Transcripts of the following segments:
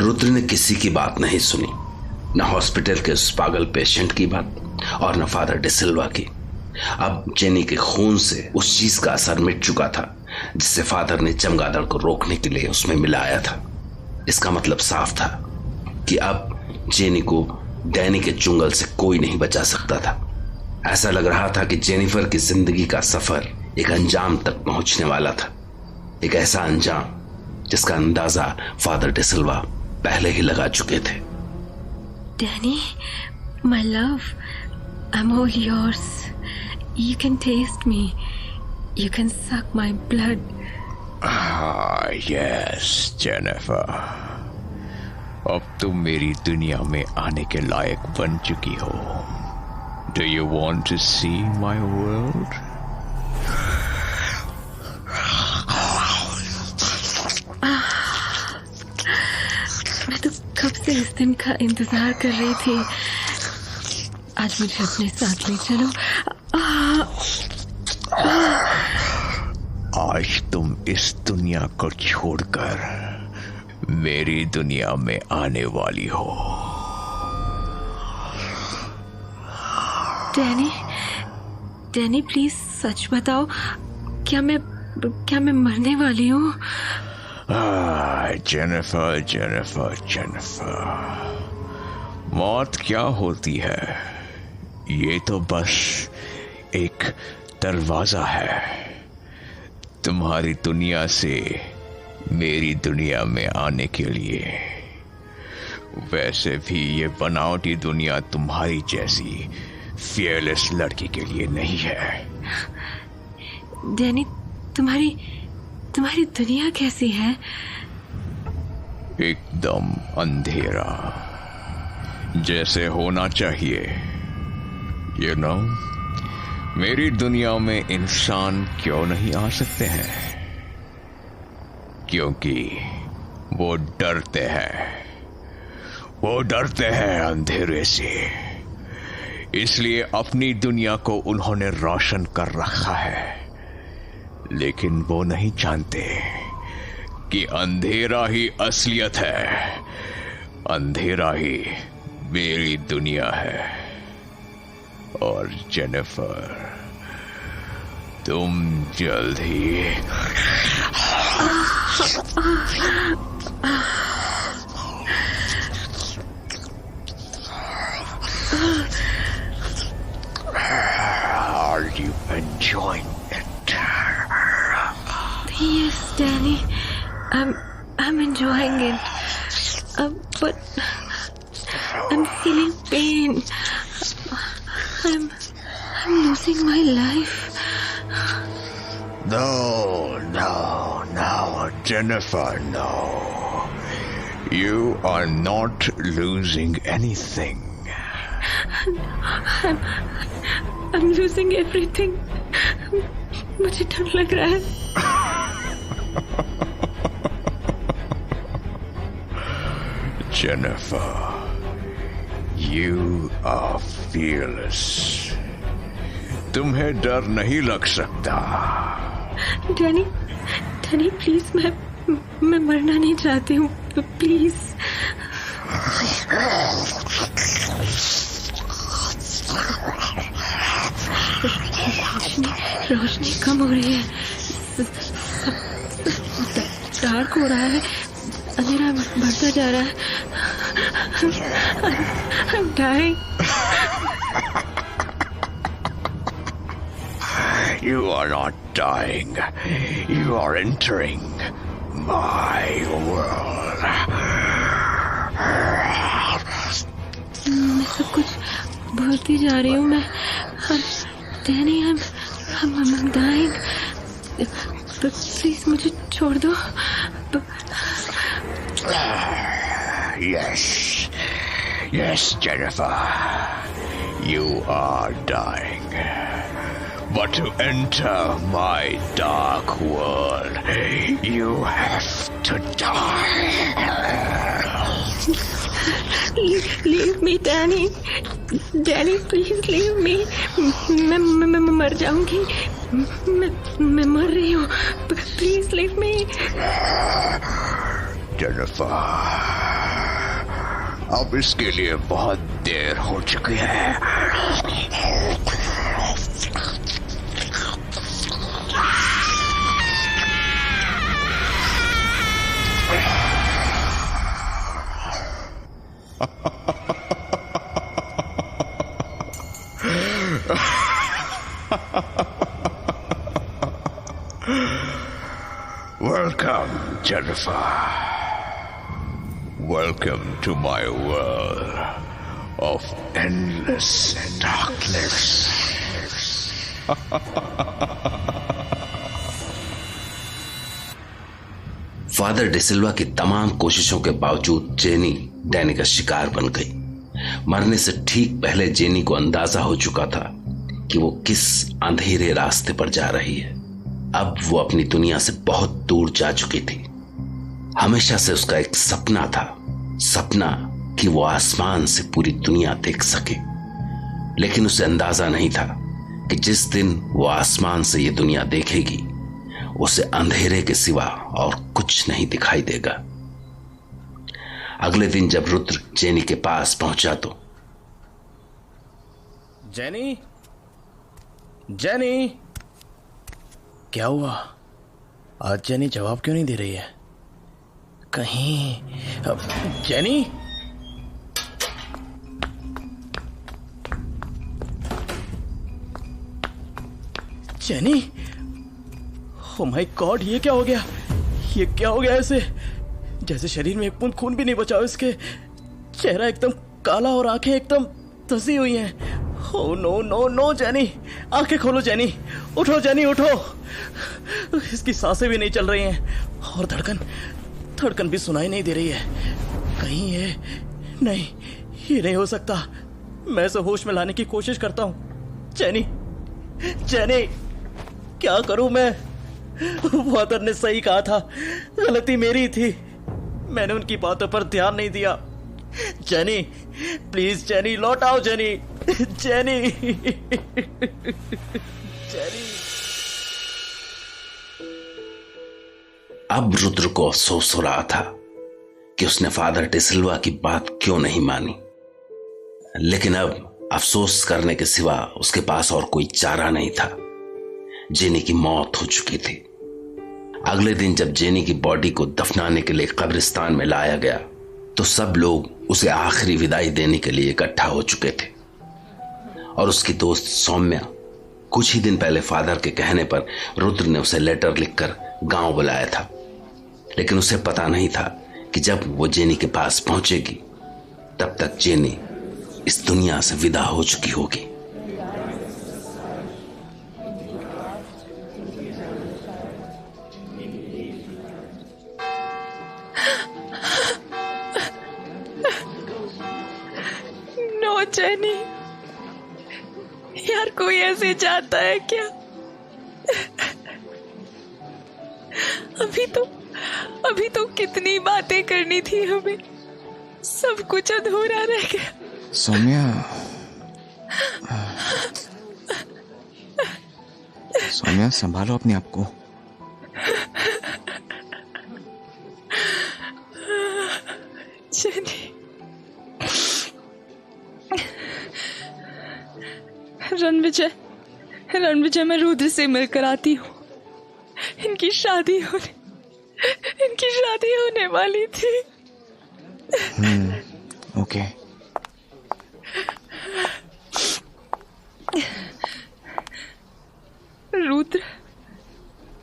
रुद्र ने किसी की बात नहीं सुनी, न हॉस्पिटल के उस पागल पेशेंट की बात और न फादर डिसिल्वा की। अब जेनी के खून से उस चीज का असर मिट चुका था जिससे फादर ने चमगादड़ को रोकने के लिए उसमें मिलाया था। इसका मतलब साफ था कि अब जेनी को डैनी के चुंगल से कोई नहीं बचा सकता था। ऐसा लग रहा था कि जेनिफर की जिंदगी का सफर एक अंजाम तक पहुंचने वाला था, एक ऐसा अंजाम जिसका अंदाजा फादर डिसिल्वा पहले ही लगा चुके थे। Danny, my love, I'm all yours. You can taste me. You can suck my blood. Ah, yes, Jennifer. अब तुम मेरी दुनिया में आने के लायक बन चुकी हो। Do you want to see my world? मैं तो कब से इस दिन का इंतजार कर रही थी। आज मुझे अपने साथ ले चलो। आज तुम इस दुनिया को छोड़कर मेरी दुनिया में आने वाली हो। डैनी प्लीज सच बताओ, क्या मैं मरने वाली हूँ? जेनिफर, मौत क्या होती है? ये तो बस एक दरवाजा है तुम्हारी दुनिया से मेरी दुनिया में आने के लिए। वैसे भी ये बनावटी दुनिया तुम्हारी जैसी फियरलेस लड़की के लिए नहीं है। डैनी, तुम्हारी दुनिया कैसी है? एकदम अंधेरा, जैसे होना चाहिए। You know, मेरी दुनिया में इंसान क्यों नहीं आ सकते हैं? क्योंकि वो डरते हैं अंधेरे से। इसलिए अपनी दुनिया को उन्होंने रोशन कर रखा है, लेकिन वो नहीं जानते कि अंधेरा ही असलियत है, अंधेरा ही मेरी दुनिया है। और जेनिफर, तुम जल्द ही Are you enjoying it? Yes, Danny. I'm enjoying it. But I'm feeling pain. I'm losing my life. No, Jennifer, no. You are not losing anything. I'm losing everything. मुझे डर लग रहा है। Jennifer, you are fearless. तुम्हें डर नहीं लग सकता। डैनी प्लीज, मैं मरना नहीं चाहती हूँ, प्लीज। रोशनी कम हो रही है, डार्क हो रहा है, अंधेरा बढ़ता जा रहा है। I'm dying. You are not dying. You are entering my world. मैं सब कुछ भूलती जा रही हूँ। Danny, I'm dying. प्लीज मुझे छोड़ दो। Yes, Jennifer. You are dying. But to enter my dark world, you have to die. Leave me, Danny. Danny, please leave me. मैं मर जाऊंगी। मैं मर रही हूँ। Please leave me. Jennifer. अब इसके लिए बहुत देर हो चुकी है। Welcome, Jennifer. Welcome to my world of endless darkness. Father D'Silva की तमाम कोशिशों के बावजूद जेनी डैनी का शिकार बन गई। मरने से ठीक पहले जेनी को अंदाजा हो चुका था कि वो किस अंधेरे रास्ते पर जा रही है। अब वो अपनी दुनिया से बहुत दूर जा चुकी थी। हमेशा से उसका एक सपना था, सपना कि वो आसमान से पूरी दुनिया देख सके। लेकिन उसे अंदाजा नहीं था कि जिस दिन वो आसमान से ये दुनिया देखेगी उसे अंधेरे के सिवा और कुछ नहीं दिखाई देगा। अगले दिन जब रुद्र जेनी के पास पहुंचा तो जेनी, जेनी, क्या हुआ? आज जेनी जवाब क्यों नहीं दे रही है? कहीं jenny? Jenny, oh my God, ये क्या हो गया? ये क्या हो गया? ऐसे जैसे शरीर में एक बूंद खून भी नहीं बचा हो। इसके चेहरा एकदम काला और आंखें एकदम धसी हुई हैं। Oh no no no Jenny, आंखें खोलो जेनी, उठो जेनी, उठो। इसकी सांसें भी नहीं चल रही हैं और धड़कन भी सुनाई नहीं दे रही है। कहीं ये नहीं, ये नहीं हो सकता। मैं इसे होश में लाने की कोशिश करता हूँ। जेनी, जेनी, क्या करूं मैं? फादर ने सही कहा था, गलती मेरी थी। मैंने उनकी बातों पर ध्यान नहीं दिया। जेनी, प्लीज जेनी, लौट आओ जेनी, जेनी, जेनी। अब रुद्र को अफसोस हो रहा था कि उसने फादर डिसिल्वा की बात क्यों नहीं मानी। लेकिन अब अफसोस करने के सिवा उसके पास और कोई चारा नहीं था। जेनी की मौत हो चुकी थी। अगले दिन जब जेनी की बॉडी को दफनाने के लिए कब्रिस्तान में लाया गया तो सब लोग उसे आखिरी विदाई देने के लिए इकट्ठा हो चुके थे। और उसकी दोस्त सौम्या कुछ ही दिन पहले फादर के कहने पर रुद्र ने उसे लेटर लिखकर गांव बुलाया था। लेकिन उसे पता नहीं था कि जब वो जेनी के पास पहुंचेगी तब तक जेनी इस दुनिया से विदा हो चुकी होगी। नो जेनी, यार कोई ऐसे जाता है क्या? अभी तो कितनी बातें करनी थी हमें, सब कुछ अधूरा रह गया। सौम्या, सौम्या संभालो अपने आप को। जेनी, रणविजय, मैं रुद्र से मिलकर आती हूँ। इनकी शादी होने वाली थी। Okay.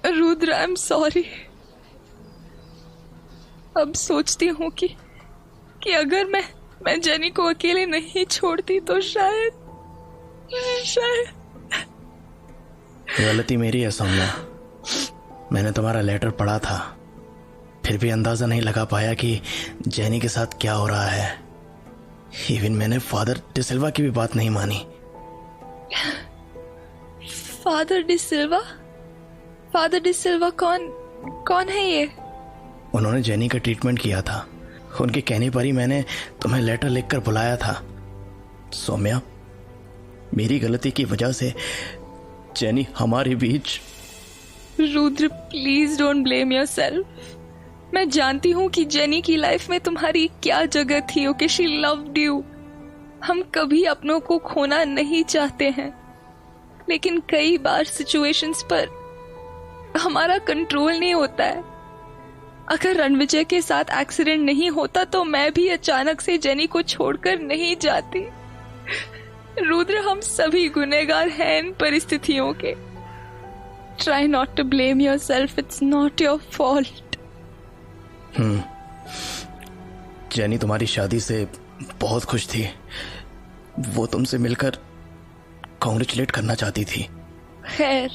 Rudra, I am sorry. अब सोचती हूँ कि अगर मैं जेनी को अकेले नहीं छोड़ती तो शायद गलती मेरी है सौम्या। मैंने तुम्हारा लेटर पढ़ा था, फिर भी अंदाजा नहीं लगा पाया कि जेनी के साथ क्या हो रहा है। इवन मैंने फादर डिसिल्वा की भी बात नहीं मानी। फादर डिसिल्वा कौन है ये? उन्होंने जेनी का ट्रीटमेंट किया था। उनके कहने पर ही मैंने तुम्हें लेटर लिखकर बुलाया था। सौम्या, मेरी गलती की वजह से जेनी हमारे बीच। Rudra, please don't blame yourself. मैं जानती हूँ कि जेनी की लाइफ में तुम्हारी क्या जगह थी। Okay, she loved you. हम कभी अपनों को खोना नहीं चाहते हैं, लेकिन कई बार सिचुएशंस पर हमारा कंट्रोल नहीं होता है। अगर रणविजय के साथ एक्सीडेंट नहीं होता तो मैं भी अचानक से जेनी को छोड़कर नहीं जाती। रुद्र, हम सभी गुनहगार हैं इन परिस्थितियों के। Try not to blame yourself. It's not your fault. Jenny तुम्हारी शादी से बहुत खुश थी। वो तुमसे मिलकर कॉन्ग्रेचुलेट करना चाहती थी। खैर,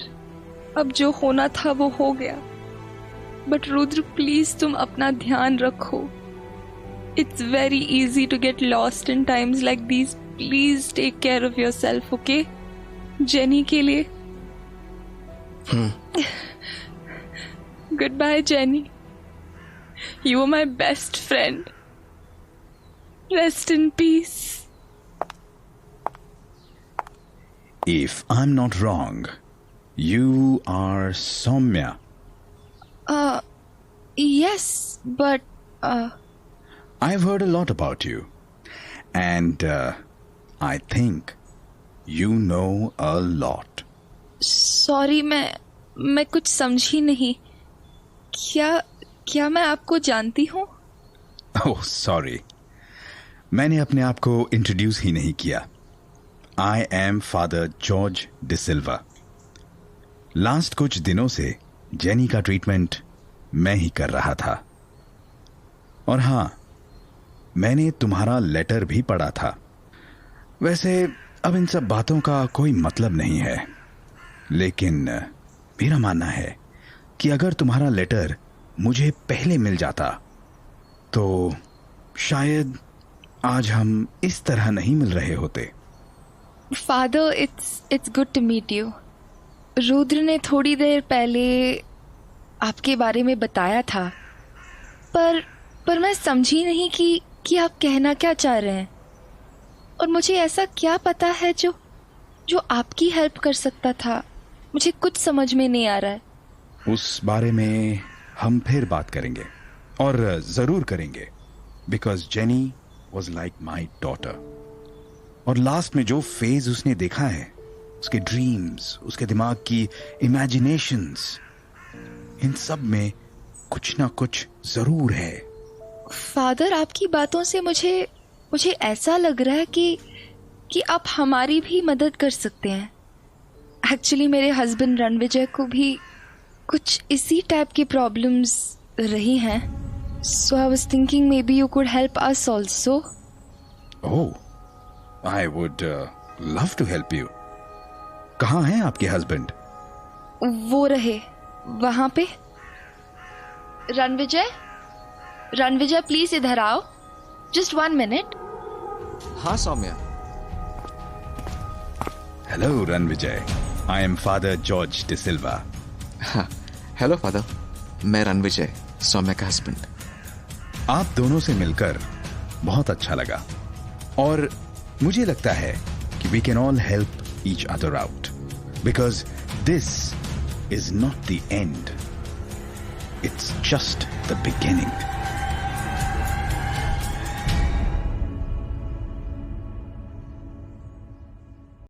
अब जो होना था वो हो गया। बट रुद्र, प्लीज तुम अपना ध्यान रखो। It's very easy to get lost in times like these. Please take care of yourself, okay? Jenny के लिए। Goodbye, Jenny. You were my best friend. Rest in peace. If I'm not wrong, you are Soumya. Yes, but I've heard a lot about you. And I think you know a lot. Sorry, मैं कुछ समझी नहीं। क्या मैं आपको जानती हूँ? Oh sorry, मैंने अपने आप को इंट्रोड्यूस ही नहीं किया। I am Father George D'Silva. Last कुछ दिनों से जेनी का ट्रीटमेंट मैं ही कर रहा था। और हाँ, मैंने तुम्हारा लेटर भी पढ़ा था। वैसे अब इन सब बातों का कोई मतलब नहीं है, लेकिन मेरा मानना है कि अगर तुम्हारा लेटर मुझे पहले मिल जाता तो शायद आज हम इस तरह नहीं मिल रहे होते। Father, it's good to meet you. Rudra ने थोड़ी देर पहले आपके बारे में बताया था, पर मैं समझी नहीं कि आप कहना क्या चाह रहे हैं। और मुझे ऐसा क्या पता है जो आपकी हेल्प कर सकता था। मुझे कुछ समझ में नहीं आ रहा है। उस बारे में हम फिर बात करेंगे, और जरूर करेंगे, because jenny was like my daughter. और लास्ट में जो फेज उसने देखा है, उसके ड्रीम्स, उसके दिमाग की इमेजिनेशंस, इन सब में कुछ ना कुछ जरूर है। फादर, आपकी बातों से मुझे ऐसा लग रहा है कि आप हमारी भी मदद कर सकते हैं। एक्चुअली मेरे हस्बैंड रणविजय को भी कुछ इसी टाइप की प्रॉब्लम्स रही हैं। So I was thinking maybe you could help us also. Oh, I would love to help you. कहाँ हैं आपके हस्बैंड? वो रहे वहां पे। रणविजय प्लीज इधर आओ। Just 1 minute. हाँ Saumya. Hello Ranvijay, I am Father George D'Silva. Hello father, मैं रणविजय, सौम्या का हस्बैंड। आप दोनों से मिलकर बहुत अच्छा लगा, और मुझे लगता है कि we can all help each other out, because this is not the end, it's just the beginning.